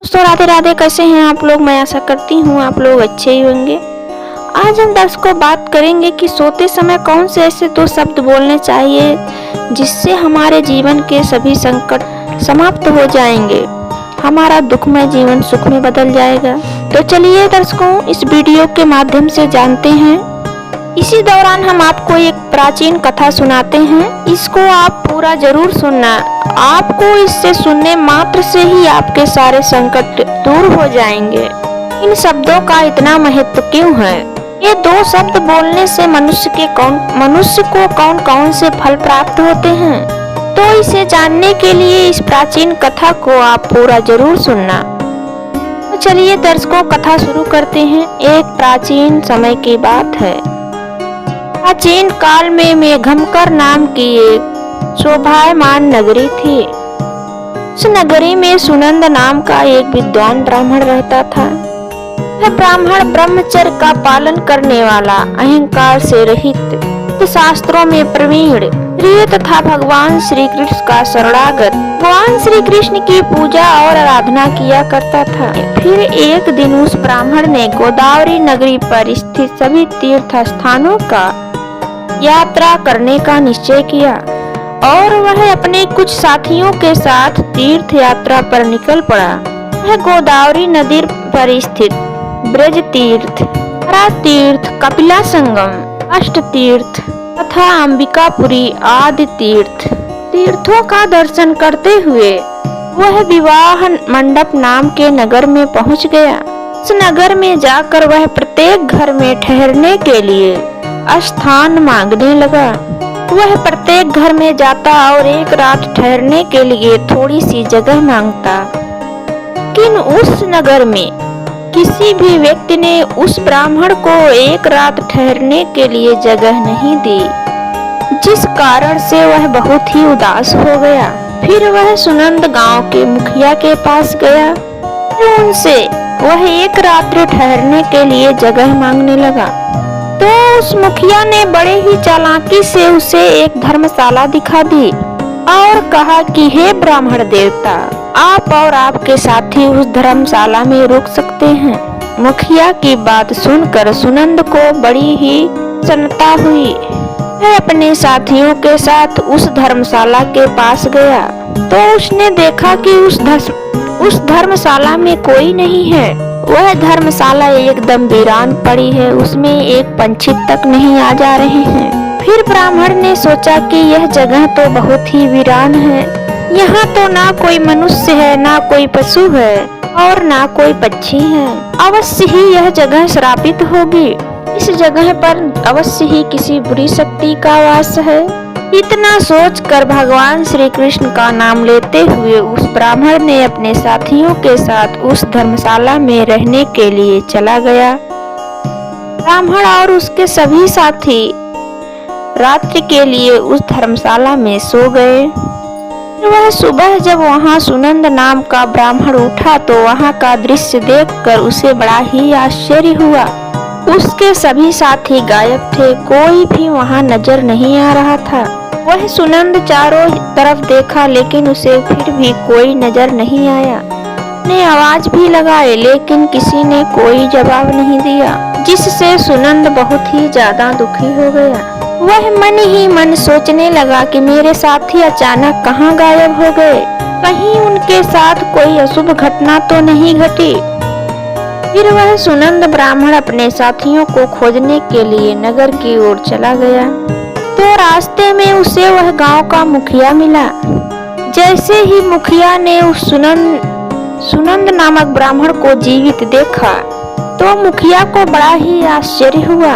दोस्तों राधे राधे, कैसे हैं आप लोग। मैं आशा करती हूँ आप लोग अच्छे ही होंगे। आज हम दर्शकों बात करेंगे कि सोते समय कौन से ऐसे दो शब्द बोलने चाहिए जिससे हमारे जीवन के सभी संकट समाप्त हो जाएंगे, हमारा दुखमय जीवन सुख में बदल जाएगा। तो चलिए दर्शकों, इस वीडियो के माध्यम से जानते हैं। इसी दौरान हम आपको एक प्राचीन कथा सुनाते हैं, इसको आप पूरा जरूर सुनना। आपको इससे सुनने मात्र से ही आपके सारे संकट दूर हो जाएंगे। इन शब्दों का इतना महत्व क्यों है? ये दो शब्द बोलने से मनुष्य को कौन कौन से फल प्राप्त होते हैं? तो इसे जानने के लिए इस प्राचीन कथा को आप पूरा जरूर सुनना। तो चलिए दर्शकों, कथा शुरू करते हैं। एक प्राचीन समय की बात है। प्राचीन काल में मेघमकर नाम की एक शोभायमान नगरी थी। उस नगरी में सुनंद नाम का एक विद्वान ब्राह्मण रहता था। वह ब्राह्मण ब्रह्मचर्य का पालन करने वाला, अहंकार से रहित, शास्त्रों में प्रवीण, प्रिय तथा भगवान श्री कृष्ण का शरणागत, भगवान श्री कृष्ण की पूजा और आराधना किया करता था। फिर एक दिन उस ब्राह्मण ने गोदावरी नगरी पर स्थित सभी तीर्थ स्थानों का यात्रा करने का निश्चय किया और वह अपने कुछ साथियों के साथ तीर्थ यात्रा पर निकल पड़ा। वह गोदावरी नदी पर स्थित ब्रज तीर्थ, हरा तीर्थ, कपिला संगम, अष्ट तीर्थ तथा अंबिकापुरी आदि तीर्थों का दर्शन करते हुए वह विवाह मंडप नाम के नगर में पहुंच गया। उस नगर में जाकर वह प्रत्येक घर में ठहरने के लिए स्थान मांगने लगा। वह प्रत्येक घर में जाता और एक रात ठहरने के लिए थोड़ी सी जगह मांगता, लेकिन उस नगर में किसी भी व्यक्ति ने उस ब्राह्मण को एक रात ठहरने के लिए जगह नहीं दी, जिस कारण से वह बहुत ही उदास हो गया। फिर वह सुनंद गांव के मुखिया के पास गया। उनसे वह एक रात्रि ठहरने के लिए जगह मांगने लगा। तो उस मुखिया ने बड़े ही चालाकी से उसे एक धर्मशाला दिखा दी और कहा कि हे ब्राह्मण देवता, आप और आपके साथी उस धर्मशाला में रुक सकते हैं। मुखिया की बात सुनकर सुनंद को बड़ी ही प्रसन्नता हुई। वह अपने साथियों के साथ उस धर्मशाला के पास गया तो उसने देखा कि उस धर्मशाला में कोई नहीं है। वह धर्मशाला एकदम वीरान पड़ी है, उसमें एक पंछी तक नहीं आ जा रहे हैं। फिर ब्राह्मण ने सोचा कि यह जगह तो बहुत ही वीरान है, यहाँ तो ना कोई मनुष्य है, ना कोई पशु है और ना कोई पक्षी है। अवश्य ही यह जगह श्रापित होगी। इस जगह पर अवश्य ही किसी बुरी शक्ति का वास है। इतना सोचकर भगवान श्री कृष्ण का नाम लेते हुए उस ब्राह्मण ने अपने साथियों के साथ उस धर्मशाला में रहने के लिए चला गया। ब्राह्मण और उसके सभी साथी रात्रि के लिए उस धर्मशाला में सो गए। वह सुबह जब वहां सुनंद नाम का ब्राह्मण उठा तो वहां का दृश्य देखकर उसे बड़ा ही आश्चर्य हुआ। उसके सभी साथी गायब थे, कोई भी वहां नजर नहीं आ रहा था। वह सुनंद चारों तरफ देखा लेकिन उसे फिर भी कोई नजर नहीं आया। ने आवाज भी लगाए लेकिन किसी ने कोई जवाब नहीं दिया, जिससे सुनंद बहुत ही ज्यादा दुखी हो गया। वह मन ही मन सोचने लगा कि मेरे साथी अचानक कहाँ गायब हो गए, कहीं उनके साथ कोई अशुभ घटना तो नहीं घटी। फिर वह सुनंद ब्राह्मण अपने साथियों को खोजने के लिए नगर की ओर चला गया तो रास्ते में उसे वह गांव का मुखिया मिला। जैसे ही मुखिया ने उस सुनंद नामक ब्राह्मण को जीवित देखा तो मुखिया को बड़ा ही आश्चर्य हुआ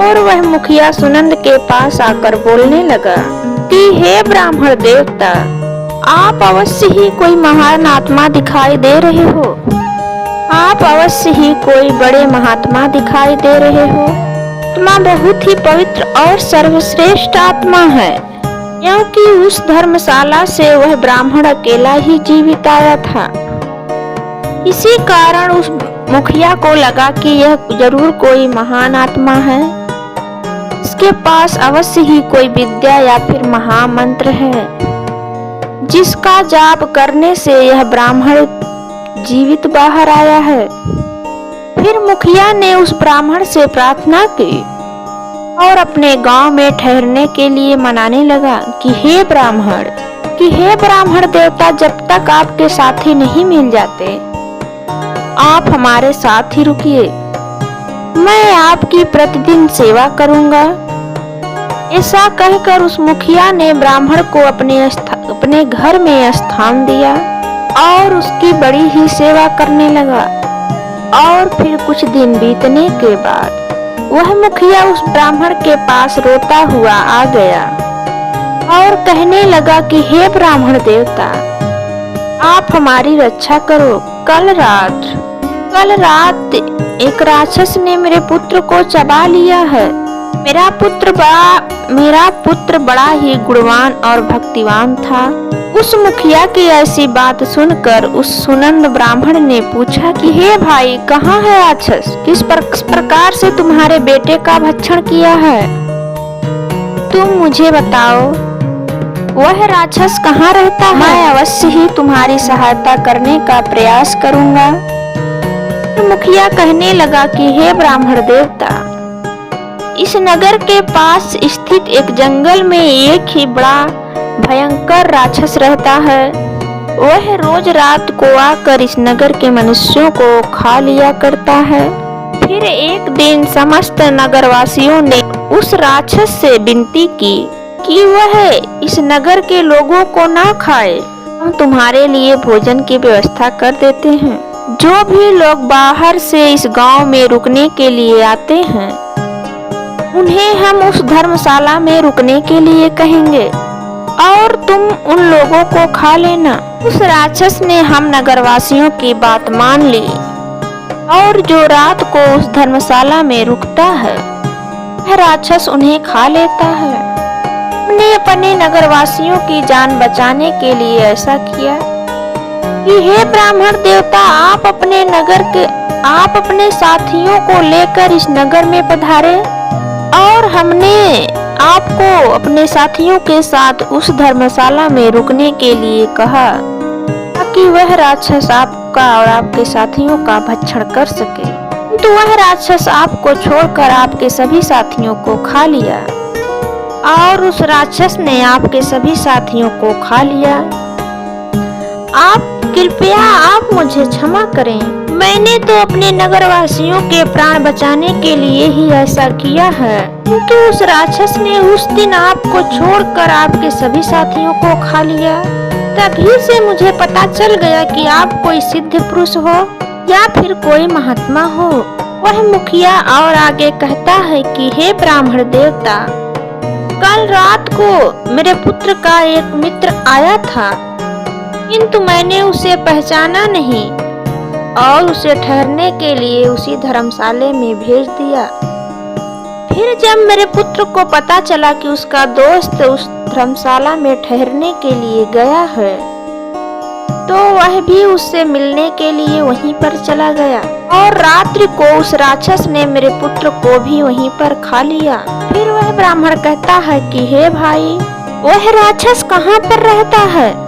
और वह मुखिया सुनंद के पास आकर बोलने लगा कि हे ब्राह्मण देवता, आप अवश्य ही कोई महान आत्मा दिखाई दे रहे हो। आप अवश्य ही कोई बड़े महात्मा दिखाई दे रहे हो। आत्मा बहुत ही पवित्र और सर्वश्रेष्ठ आत्मा है, क्योंकि उस धर्मशाला से वह ब्राह्मण अकेला ही जीवित आया था। इसी कारण उस मुखिया को लगा कि यह जरूर कोई महान आत्मा है, इसके पास अवश्य ही कोई विद्या या फिर महामंत्र है, जिसका जाप करने से यह ब्राह्मण जीवित बाहर आया है। फिर मुखिया ने उस ब्राह्मण से प्रार्थना की और अपने गांव में ठहरने के लिए मनाने लगा कि हे ब्राह्मण देवता, जब तक आपके साथी नहीं मिल जाते आप हमारे साथ ही रुकिए। मैं आपकी प्रतिदिन सेवा करूंगा। ऐसा कहकर उस मुखिया ने ब्राह्मण को अपने घर में स्थान दिया और उसकी बड़ी ही सेवा करने लगा। और फिर कुछ दिन बीतने के बाद वह मुखिया उस ब्राह्मण के पास रोता हुआ आ गया और कहने लगा कि हे ब्राह्मण देवता, आप हमारी रक्षा करो। कल रात एक राक्षस ने मेरे पुत्र को चबा लिया है। मेरा पुत्र बड़ा ही गुणवान और भक्तिवान था। उस मुखिया की ऐसी बात सुनकर उस सुनंद ब्राह्मण ने पूछा कि हे भाई, कहाँ है राक्षस? किस प्रकार से तुम्हारे बेटे का भक्षण किया है? तुम मुझे बताओ, वह राक्षस कहाँ रहता है? मैं अवश्य ही तुम्हारी सहायता करने का प्रयास करूंगा। मुखिया कहने लगा कि हे ब्राह्मण देवता, इस नगर के पास स्थित एक जंगल में एक ही बड़ा भयंकर राक्षस रहता है। वह रोज रात को आकर इस नगर के मनुष्यों को खा लिया करता है। फिर एक दिन समस्त नगरवासियों ने उस राक्षस से विनती की कि वह इस नगर के लोगों को ना खाए। हम तुम्हारे लिए भोजन की व्यवस्था कर देते हैं। जो भी लोग बाहर से इस गांव में रुकने के लिए आते हैं उन्हें हम उस धर्मशाला में रुकने के लिए कहेंगे और तुम उन लोगों को खा लेना। उस राक्षस ने हम नगरवासियों की बात मान ली और जो रात को उस धर्मशाला में रुकता है वह राक्षस उन्हें खा लेता है। हमने अपने नगरवासियों की जान बचाने के लिए ऐसा किया कि हे ब्राह्मण देवता, आप अपने साथियों को लेकर इस नगर में पधारे और हमने आपको अपने साथियों के साथ उस धर्मशाला में रुकने के लिए कहा ताकि वह राक्षस आपका और आपके साथियों का भक्षण कर सके। किंतु वह राक्षस आपको छोड़कर आपके सभी साथियों को खा लिया और उस राक्षस ने आपके सभी साथियों को खा लिया। कृपया आप मुझे क्षमा करें। मैंने तो अपने नगरवासियों के प्राण बचाने के लिए ही ऐसा किया है, किंतु उस राक्षस ने उस दिन आपको छोड़कर आपके सभी साथियों को खा लिया। तभी से मुझे पता चल गया कि आप कोई सिद्ध पुरुष हो या फिर कोई महात्मा हो। वह मुखिया और आगे कहता है कि हे ब्राह्मण देवता, कल रात को मेरे पुत्र का एक मित्र आया था, किंतु मैंने उसे पहचाना नहीं और उसे ठहरने के लिए उसी धर्मशाले में भेज दिया। फिर जब मेरे पुत्र को पता चला कि उसका दोस्त उस धर्मशाला में ठहरने के लिए गया है, तो वह भी उससे मिलने के लिए वहीं पर चला गया और रात्रि को उस राक्षस ने मेरे पुत्र को भी वहीं पर खा लिया। फिर वह ब्राह्मण कहता है कि हे भाई, वह राक्षस कहाँ पर रहता है?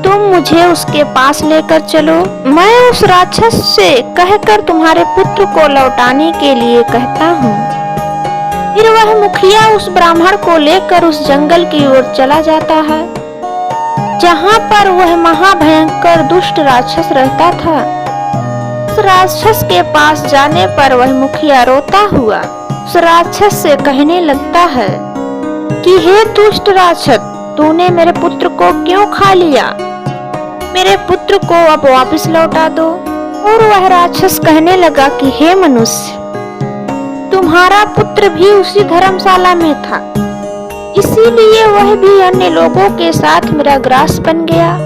तुम मुझे उसके पास लेकर चलो। मैं उस राक्षस से कहकर तुम्हारे पुत्र को लौटाने के लिए कहता हूँ। फिर वह मुखिया उस ब्राह्मण को लेकर उस जंगल की ओर चला जाता है जहाँ पर वह महाभयंकर दुष्ट राक्षस रहता था। उस राक्षस के पास जाने पर वह मुखिया रोता हुआ उस राक्षस से कहने लगता है कि हे दुष्ट राक्षस, तूने मेरे पुत्र को क्यों खा लिया? मेरे पुत्र को अब वापस लौटा दो। और वह राक्षस कहने लगा कि हे मनुष्य, तुम्हारा पुत्र भी उसी धर्मशाला में था, इसीलिए वह भी अन्य लोगों के साथ मेरा ग्रास बन गया।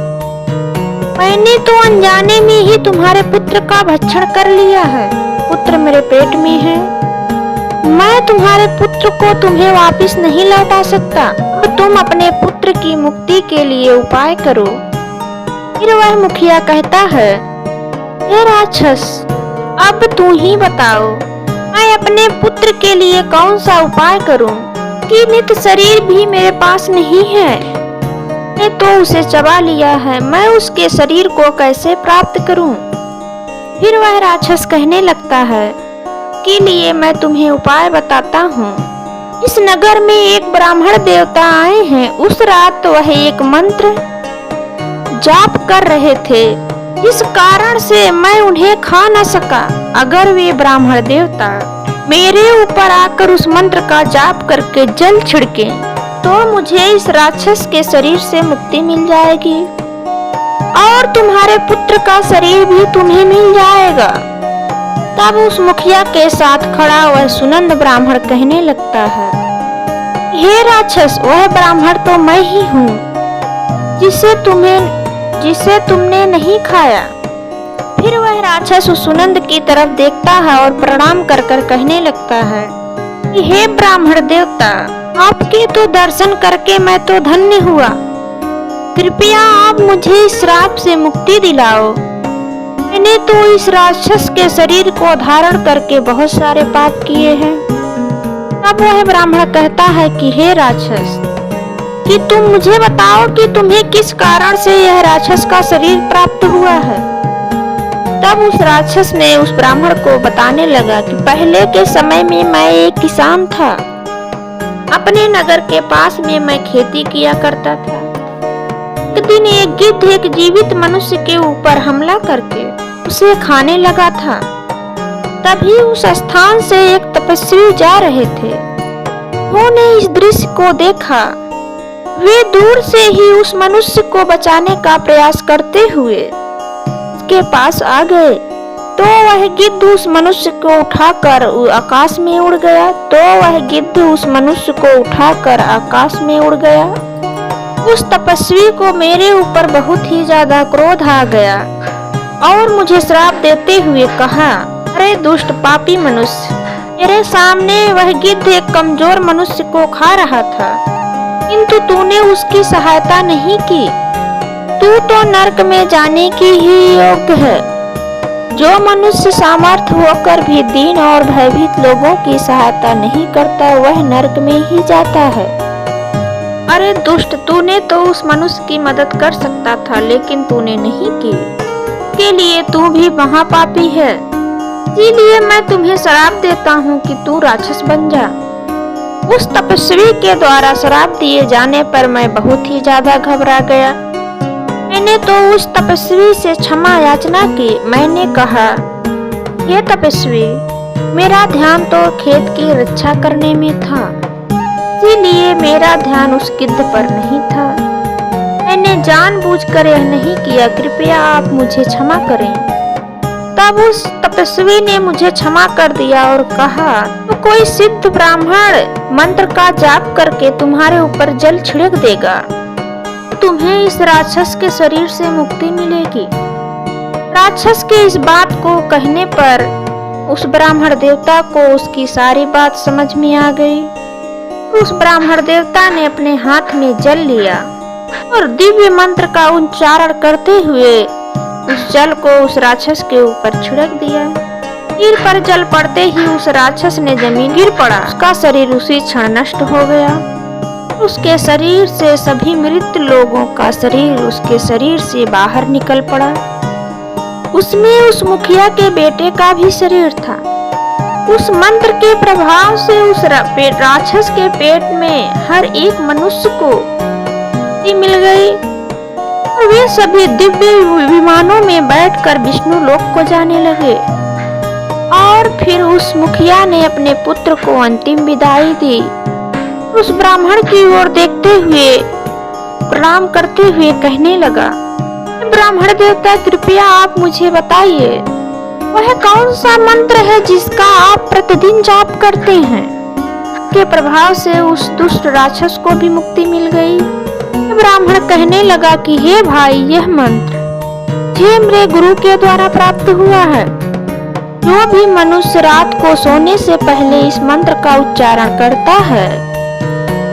मैंने तो अनजाने में ही तुम्हारे पुत्र का भक्षण कर लिया है। पुत्र मेरे पेट में है, मैं तुम्हारे पुत्र को तुम्हें वापस नहीं लौटा सकता। तो तुम अपने पुत्र की मुक्ति के लिए उपाय करो। फिर वह मुखिया कहता है, हे राक्षस, अब तू ही बताओ, मैं अपने पुत्र के लिए कौन सा उपाय करूं कि नित शरीर भी मेरे पास नहीं है। मैंने तो उसे चबा लिया है, मैं उसके शरीर को कैसे प्राप्त करूं? फिर वह राक्षस कहने लगता है कि लिए मैं तुम्हें उपाय बताता हूँ। इस नगर में एक ब्राह्मण देवता आए हैं। उस रात वह एक मंत्र जाप कर रहे थे, इस कारण से मैं उन्हें खा न सका। अगर वे ब्राह्मण देवता मेरे ऊपर आकर उस मंत्र का जाप करके जल छिड़के तो मुझे इस राक्षस के शरीर से मुक्ति मिल जाएगी और तुम्हारे पुत्र का शरीर भी तुम्हें मिल जाएगा। तब उस मुखिया के साथ खड़ा वह सुनंद ब्राह्मण कहने लगता है, हे राक्षस, वह ब्राह्मण तो मैं ही हूँ जिसे तुमने नहीं खाया। फिर वह राक्षस उस सुनंद की तरफ देखता है और प्रणाम कर कर कहने लगता है, हे ब्राह्मण देवता, आपके तो दर्शन करके मैं तो धन्य हुआ। कृपया आप मुझे इस श्राप से मुक्ति दिलाओ। मैंने तो इस राक्षस के शरीर को धारण करके बहुत सारे पाप किए हैं। तब वह ब्राह्मण कहता है कि हे राक्षस, कि तुम मुझे बताओ कि तुम्हें किस कारण से यह राक्षस का शरीर प्राप्त हुआ है। तब उस राक्षस ने उस ब्राह्मण को बताने लगा कि पहले के समय में मैं एक किसान था। अपने नगर के पास में मैं खेती किया करता था। एक दिन एक गिद्ध एक जीवित मनुष्य के ऊपर हमला करके उसे खाने लगा था। तभी उस स्थान से एक तपस्वी जा रहे थे। उन्होंने इस दृश्य को देखा। वे दूर से ही उस मनुष्य को बचाने का प्रयास करते हुए उसके पास आ गए तो वह गिद्ध उस मनुष्य को उठाकर आकाश में उड़ गया। उस तपस्वी को मेरे ऊपर बहुत ही ज्यादा क्रोध आ गया और मुझे श्राप देते हुए कहा, अरे दुष्ट पापी मनुष्य, मेरे सामने वह गिद्ध एक कमजोर मनुष्य को खा रहा था, किंतु तूने उसकी सहायता नहीं की। तू तो नरक में जाने की ही योग्य है। जो मनुष्य सामर्थ्य होकर भी दीन और भयभीत लोगों की सहायता नहीं करता वह नरक में ही जाता है। अरे दुष्ट, तूने तो उस मनुष्य की मदद कर सकता था, लेकिन तूने नहीं की। के लिए तू भी महापापी है। इसीलिए मैं तुम्हें श्राप देता हूँ कि तू राक्षस बन जा। उस तपस्वी के द्वारा श्राप दिए जाने पर मैं बहुत ही ज्यादा घबरा गया। मैंने तो उस तपस्वी से क्षमा याचना की। मैंने कहा, हे तपस्वी, मेरा ध्यान तो खेत की रक्षा करने में था, इसीलिए मेरा ध्यान उस गिद्ध पर नहीं था। मैंने जानबूझकर यह नहीं किया, कृपया आप मुझे क्षमा करें। तब उस तपस्वी ने मुझे क्षमा कर दिया और कहा, तो कोई सिद्ध ब्राह्मण मंत्र का जाप करके तुम्हारे ऊपर जल छिड़क देगा, तुम्हें इस राक्षस के शरीर से मुक्ति मिलेगी। राक्षस के इस बात को कहने पर उस ब्राह्मण देवता को उसकी सारी बात समझ में आ गई। उस ब्राह्मण देवता ने अपने हाथ में जल लिया और दिव्य मंत्र का उच्चारण करते हुए उस जल को उस राक्षस के ऊपर छिड़क दिया। सिर पर जल पड़ते ही उस राक्षस ने जमीन गिर पड़ा। उसका शरीर उसी क्षण नष्ट हो गया। उसके शरीर से सभी मृत लोगों का शरीर उसके शरीर से बाहर निकल पड़ा। उसमें उस मुखिया के बेटे का भी शरीर था। उस मंत्र के प्रभाव से उस राक्षस के पेट में हर एक मनुष्य को मिल गई। वे सभी दिव्य विमानों में बैठकर विष्णु लोक को जाने लगे। और फिर उस मुखिया ने अपने पुत्र को अंतिम विदाई दी। उस ब्राह्मण की ओर देखते हुए प्रणाम करते हुए कहने लगा, ब्राह्मण देवता, कृपया आप मुझे बताइए, वह कौन सा मंत्र है जिसका आप प्रतिदिन जाप करते हैं? के प्रभाव से उस दुष्ट राक्षस को भी मुक्ति मिल गई। ब्राह्मण कहने लगा कि हे भाई, यह मंत्र मुझे मेरे गुरु के द्वारा प्राप्त हुआ है। जो भी मनुष्य रात को सोने से पहले इस मंत्र का उच्चारण करता है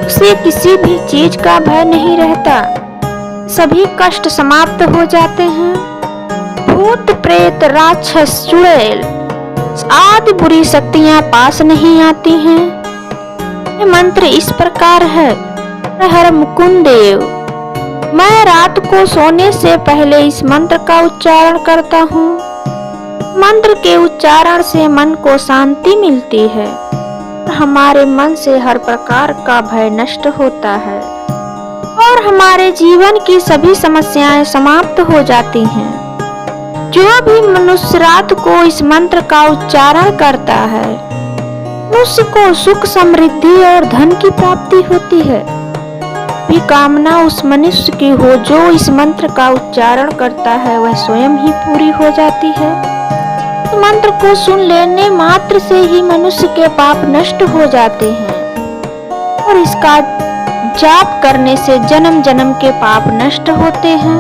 उसे किसी भी चीज का भय नहीं रहता, सभी कष्ट समाप्त हो जाते हैं। भूत प्रेत राक्षस चुड़ैल आदि बुरी शक्तियां पास नहीं आती हैं। ये मंत्र इस प्रकार है, हर मुकुंद देव मैं रात को सोने से पहले इस मंत्र का उच्चारण करता हूँ। मंत्र के उच्चारण से मन को शांति मिलती है। हमारे मन से हर प्रकार का भय नष्ट होता है और हमारे जीवन की सभी समस्याएं समाप्त हो जाती हैं। जो भी मनुष्य रात को इस मंत्र का उच्चारण करता है, मनुष्य को सुख, समृद्धि और धन की प्राप्ति होती है। भी कामना उस मनुष्य की हो जो इस मंत्र का उच्चारण करता है, वह स्वयं ही पूरी हो जाती है। इस मंत्र को सुन लेने मात्र से ही मनुष्य के पाप नष्ट हो जाते हैं और इसका जाप करने से जन्म जन्म के पाप नष्ट होते हैं।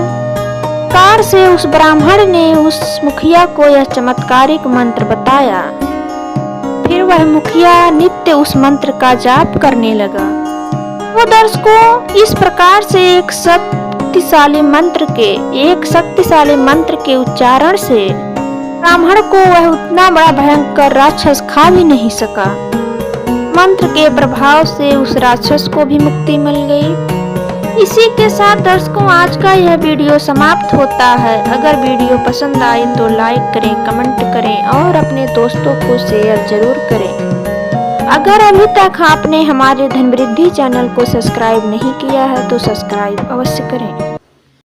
कार से उस ब्राह्मण ने उस मुखिया को यह चमत्कारिक मंत्र बताया। फिर वह मुखिया नित्य उस मंत्र का जाप करने लगा। वो दर्शकों, इस प्रकार से एक शक्तिशाली मंत्र के उच्चारण से ब्राह्मण को वह उतना बड़ा भयंकर राक्षस खा भी नहीं सका। मंत्र के प्रभाव से उस राक्षस को भी मुक्ति मिल गई। इसी के साथ दर्शकों, आज का यह वीडियो समाप्त होता है। अगर वीडियो पसंद आए तो लाइक करें, कमेंट करें और अपने दोस्तों को शेयर जरूर करें। अगर अभी तक आपने हमारे धन वृद्धि चैनल को सब्सक्राइब नहीं किया है तो सब्सक्राइब अवश्य करें।